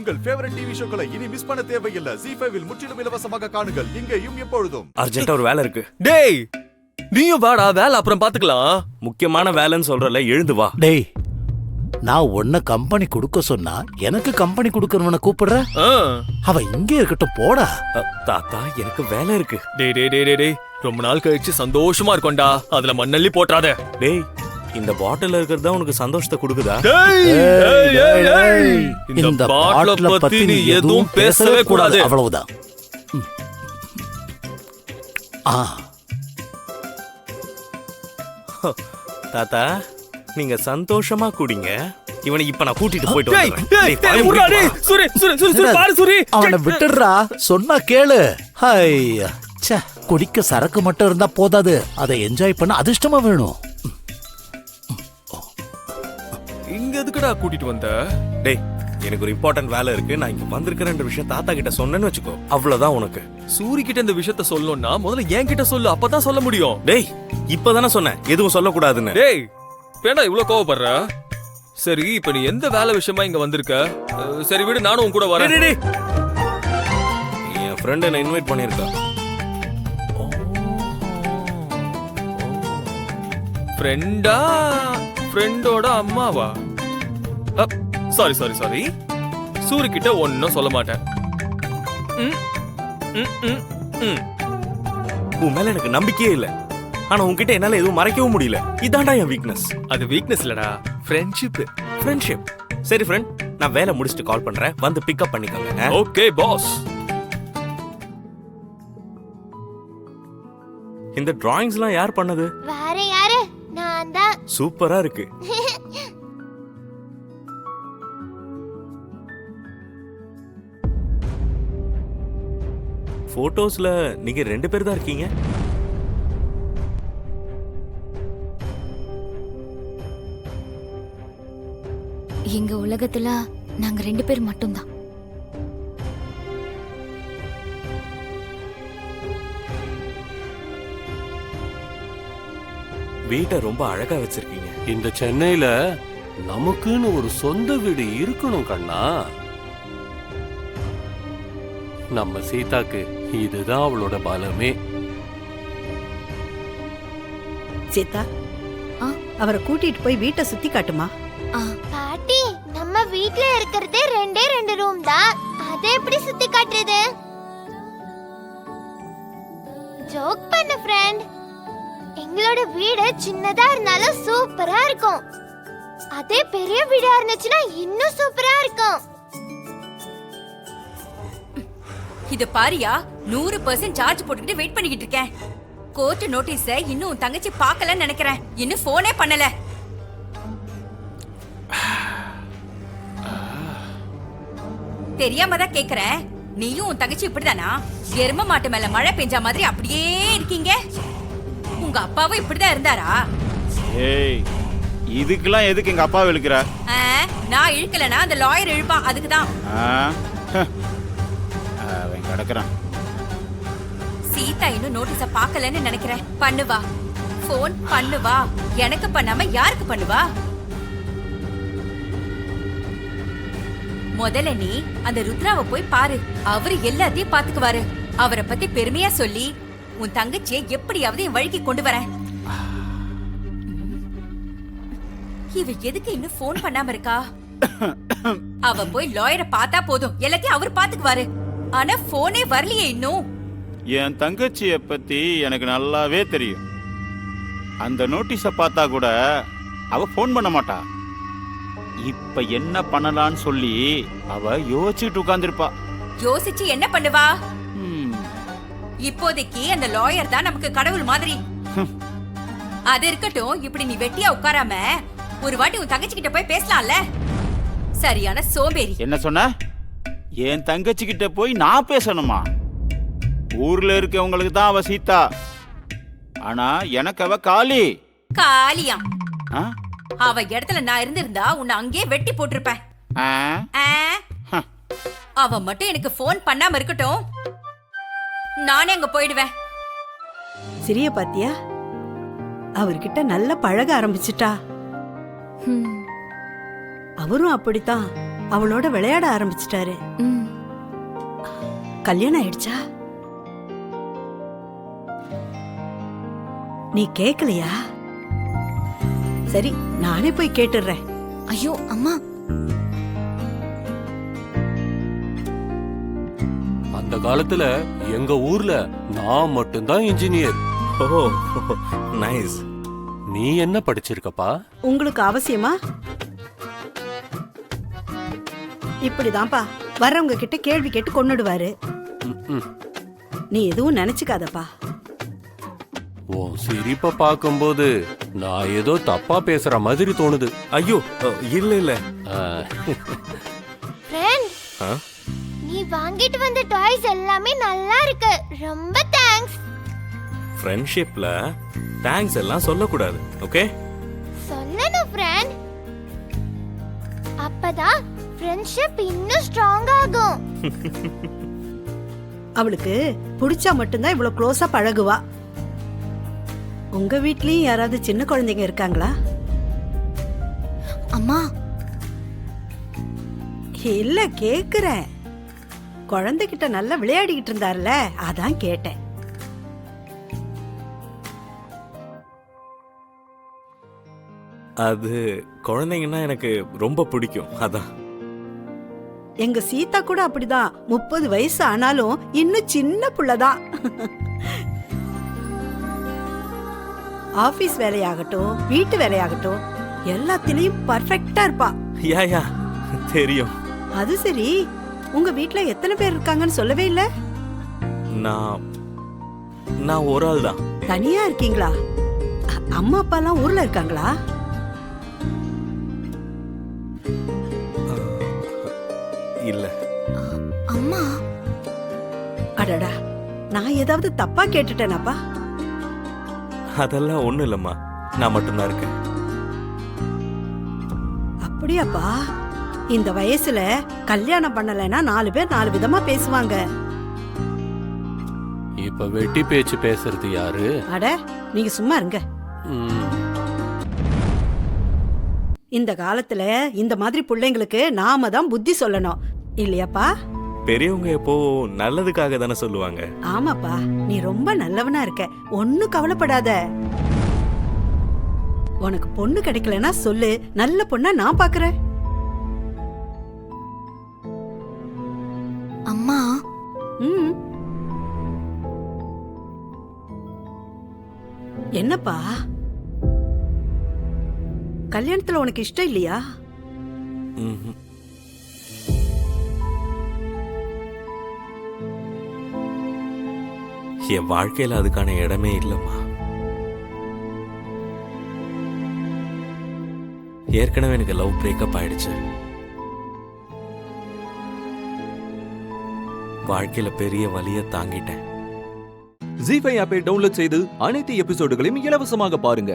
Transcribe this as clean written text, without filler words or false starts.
உங்கள் favourite TV ஷோக்களை இனி miss பண்ண தேவையில்லை. ZEE5 இல் முற்றிலும் இலவசமாக காணுங்கள். இங்கேயும் எப்பொழுதும். அர்ஜென்ட்டா ஒரு வேலை இருக்கு. டேய் நீயும் வாடா, வேலை அப்புறம் பாத்துக்கலாம். முக்கியமான வேலைன்னு சொல்றல, எழுந்து வா. டேய், நான் உன்ன கம்பெனி கொடுக்க சொன்னா எனக்கு கம்பெனி கொடுக்கறவன கூப்பிடுற? அவ இங்கே இருக்கட்டும், போடா. தாத்தா, எனக்கு வேலை இருக்கு. டேய் டேய் டேய் டேய், ரொம்ப நாள் கழிச்சு சந்தோஷமா இருக்கோம்டா. அதுல மண்ணள்ளி போட்றாத. டேய், இந்த பாட்டில் இருக்கிறது தான் உனக்கு சந்தோஷத்தை கொடுக்குதா? இந்த பாட்டில பத்தி நீ எதுவும் பேசவே கூடாது. அவ்வளவுதான். தாத்தா, நீங்க சந்தோஷமா குடிங்க. இவனை இப்ப நான் கூட்டிட்டு போயிட்டு வரேன். அவனை விட்டுடுறா, சொன்னா கேளு. ஐயா, குடிக்க சரக்கு மட்டும் இருந்தா போதாது, அதை என்ஜாய் பண்ண அதிர்ஷ்டமா வேணும். இங்க எதுக்குடா கூட்டிட்டு வந்த? டேய், எனக்கு ஒரு இம்பார்ட்டன்ட் வேலை இருக்கு. நான் இங்க வந்திருக்கிறேன்ற விஷயம் தாத்தா கிட்ட சொன்னேன்னு வச்சுக்கோ, அவ்வளவுதான் உனக்கு. சூரி கிட்ட இந்த விஷயத்த சொல்லணும்னா முதல்ல என் கிட்ட சொல்லு, அப்பதான் சொல்ல முடியும். டேய், இப்பதானே சொன்னேன் எதுவும் சொல்லக்கூடாதுன்னு. டேய், வேண்டா இவ்வளவு கோவப்படுற. சரி, இப்ப நீ எந்த வேலை விஷயமா இங்க வந்திருக்க? சரி விடு, நானும் உன் கூட வரேன். என் ஃப்ரெண்ட் என்ன இன்வைட் பண்ணிருக்கா. ஃப்ரெண்டா? ஃப்ரெண்டோட அம்மாவா? சாரி சாரி சாரி, சூரி கிட்ட ஒன்னும் சொல்ல மாட்டேன். உன் மேல எனக்கு நம்பிக்கையே இல்ல. ஆனா உன்கிட்ட என்னால எதுவும் மறைக்கவும் முடியல. இதான்டா என் வீக்னஸ். அது வீக்னஸ் இல்லடா, ஃப்ரெண்ட்ஷிப். ஃப்ரெண்ட்ஷிப். சரி ஃப்ரெண்ட், நான் வேலை முடிச்சிட்டு கால் பண்றேன், வந்து பிக்கப் பண்ணிக்கோங்க. Okay boss. இந்த டிராயிங்ஸ்லாம் யார் பண்ணது? வேற யாரு? நான் தான். சூப்பரா இருக்கு. போட்டோஸ்ல நீங்க 2 பேர் தான் இருக்கீங்க. எங்க உலகத்துல நாங்க 2 பேர் மட்டும்தான். வீட்டை ரொம்ப அழகா வச்சிருக்கீங்க. இந்த சென்னையில நமக்குன்னு ஒரு சொந்த வீடு இருக்கணும் கண்ணா. நம்ம சீதாக்கு இதுதான் அவளோட பலமே. சீதா, அவரை கூட்டிட்டு போய் வீட்டை சுத்தி காட்டுமா. பாட்டி, நம்ம வீட்ல இருக்கிறதே 2 ரூம் தான், அதை எப்படி சுத்தி காட்டுறது? ஜோக் பண்ண ஃப்ரெண்ட். எங்களோட வீடு சின்னதா இருந்தாலும் சூப்பரா இருக்கும். அதே பெரிய வீடா இருந்துச்சுன்னா இன்னும் சூப்பரா இருக்கும். இது பாரியா, 100% சார்ஜ் போட்டுக்கிட்டு வெயிட் பண்ணிக்கிட்டு இருக்கேன். கோர்ட் நோட்டீஸ இன்னும் உன் தங்கச்சி பார்க்கலன்னு நினைக்கிறேன். இன்னும் போனே பண்ணல. தெரியாம தான் கேக்குறேன். நீயும் உன் தங்கச்சி இப்படிதானா? எரும மாட்டு மேல மழை பெஞ்சா மாதிரி அப்படியே இருக்கீங்க. உங்க அப்பாவும் இப்படிதான் இருந்தாரா? ஏய், இதுக்கெல்லாம் எதுக்கு எங்க அப்பா இழுக்கிற? நான் இழுக்கலனா அந்த லாயர் இழுப்பான், அதுக்குதான். அவன் கிடக்குறான். சீதா இன்னும் நோட்டீஸ பார்க்கலன்னு நினைக்கிறேன். பண்ணுவா, போன் பண்ணுவா. எனக்கு பண்ணாம யாருக்கு பண்ணுவா? முதல்ல நீ அந்த ருத்ராவை போய் பாரு. அவரு எல்லாத்தையும் பாத்துக்குவாரு. அவரை பத்தி பெருமையா சொல்லி உன் தங்கச்சியை எப்படியாவது என் வழிக்கு கொண்டு வரேன். இவ எதுக்கு இன்னும் போன் பண்ணாம இருக்கா? அவ போய் லாயரை பார்த்தா போதும், எல்லாத்தையும் அவர் பாத்துக்குவாரு. ஆனா போனே வரலையே இன்னும். என் தங்கச்சிய பத்தி எனக்கு நல்லாவே தெரியும். அந்த நோட்டீஸ பார்த்தா கூட அவ போன் பண்ண மாட்டா. இப்ப என்ன பண்ணலான்னு சொல்லி அவ யோசிச்சுட்டு உட்கார்ந்திருப்பா. யோசிச்சு என்ன பண்ணுவா? இப்போதைக்கு அந்த லாயர் தான் நமக்கு கடவுள் மாதிரி. அது இருக்கட்டும், இப்படி நீ வெட்டியா உட்காராம ஒரு வாட்டி உன் தங்கச்சி கிட்ட போய் பேசலாம்ல. சரியான சோம்பேறி. என்ன சொன்ன? என் தங்கச்சி கிட்ட போய் நான் பேசணுமா? ஊர்ல இருக்கவங்களுக்கு தான் அவ சீதா, ஆனா எனக்கு அவ காளி. காளியா? அவ இடத்துல நான் இருந்திருந்தா உன்னை அங்கேயே வெட்டி போட்டிருப்பேன். அவ மட்டும் எனக்கு போன் பண்ணாம இருக்கட்டும், நானே அங்க போயிடுவேன். சிறிய பாத்தியா, அவர்கிட்ட நல்லா பழக ஆரம்பிச்சுட்டா. அவரும் அப்படித்தான். அவளோட விளையாட ஆரம்பிச்சிட்டாரு. கல்யாணம் ஆயிடுச்சா? நீ கேக்கலையா? சரி, நானே போய் கேட்டுடுறேன். ஐயோ அம்மா, அந்த காலத்துல எங்க ஊர்ல நான் மட்டும்தான் இன்ஜினியர். ஓ நைஸ். நீ என்ன படிச்சிருக்கப்பா? உங்களுக்கு அவசியமா? இப்படிதான்ப்பா வர்றவங்க கிட்ட கேள்வி கேட்டு கொன்னுடுவாரு. ம்ம். நீ எதுவும் நினைச்சுக்காதப்பா. உன் சிரிப்பை பார்க்கும்போது நான் ஏதோ தப்பா பேசுற மாதிரி தோணுது. ஐயோ இல்ல இல்ல. ஆ, ஃப்ரெண்ட், ஆ? நீ வாங்கிட்டு வந்த டாய்ஸ் எல்லாமே நல்லா இருக்கு. ரொம்ப தேங்க்ஸ். ஃப்ரெண்ட்ஷிப்ல தேங்க்ஸ் எல்லாம் சொல்லக்கூடாது. ஓகே? சொல்லணும் ஃப்ரெண்ட். அப்பதான் ஃப்ரெண்ட்ஷிப் இன்னும் ஸ்ட்ராங் ஆகும். அவளுக்கு பிடிச்சா மட்டும்தான் இவ்வளவு க்ளோஸா பழகுவா. உங்க வீட்லயும் யாராவது சின்ன குழந்தைங்க இருக்காங்களா? அம்மா, இல்ல கேக்குறேன். குழந்தைகிட்ட நல்லா விளையாடிக்கிட்டு இருந்தார்ல, அதான் கேட்டேன். அது குழந்தைங்கன்னா எனக்கு ரொம்ப பிடிக்கும். அதான். எங்க சீதா கூட அப்படிதான். 30 வயசு ஆனாலும் இன்னும் சின்ன புள்ளதான். ஆபீஸ் வேலையாகட்டும், வீட்டு வேலையாகட்டும், எல்லாத்திலயும் பர்ஃபெக்ட்டா இருப்பா. யா தெரியும். அது சரி, உங்க வீட்ல எத்தனை பேர் இருக்காங்கன்னு சொல்லவே இல்ல? நான் ஒரு ஆள் தான். தனியா இருக்கீங்களா? அம்மா அப்பா எல்லாம் ஊர்ல இருக்காங்களா? இல்ல. அம்மா, அடடா, நான் ஏதாவது தப்பா கேட்டுட்டேனாப்பா? அதெல்லாம் ஒண்ணும் இல்லம்மா, நான் மட்டும்தான் இருக்கேன். அப்படியாப்பா? இந்த வயசுல கல்யாணம் பண்ணலைன்னா 4 பேர் 4 விதமா பேசுவாங்க. இப்ப வெட்டி பேச்சு பேசுறது யாரு? அட, நீங்க சும்மா இருங்க. ம். இந்த காலத்துல இந்த மாதிரி பிள்ளைங்களுக்கு நாம தான் புத்தி சொல்லணும், இல்லையாப்பா? பெரியவங்க எப்போ நல்லதுக்காக தானே சொல்லுவாங்க. ஆமாப்பா, நீ ரொம்ப நல்லவனா இருக்க. ஒண்ணும் கவலைப்படாத. உனக்கு பொண்ணு கிடைக்கலன்னா சொல்லு, நல்ல பொண்ணா நான் பாக்குறேன். அம்மா, ம். என்னப்பா, கல்யாணத்துல உனக்கு இஷ்டம் இல்லையா? ம்ஹும். என் வாழ்க்கையில அதுக்கான இடமே இல்லம்மா. ஏற்கனவே எனக்கு லவ் பிரேக்கப் ஆயிடுச்சு. வாழ்க்கையில பெரிய வலிய தாங்கிட்டேன். ஜீ5 ஆப்பை டவுன்லோட் செய்து அனைத்து எபிசோடுகளையும் இலவசமாக பாருங்க.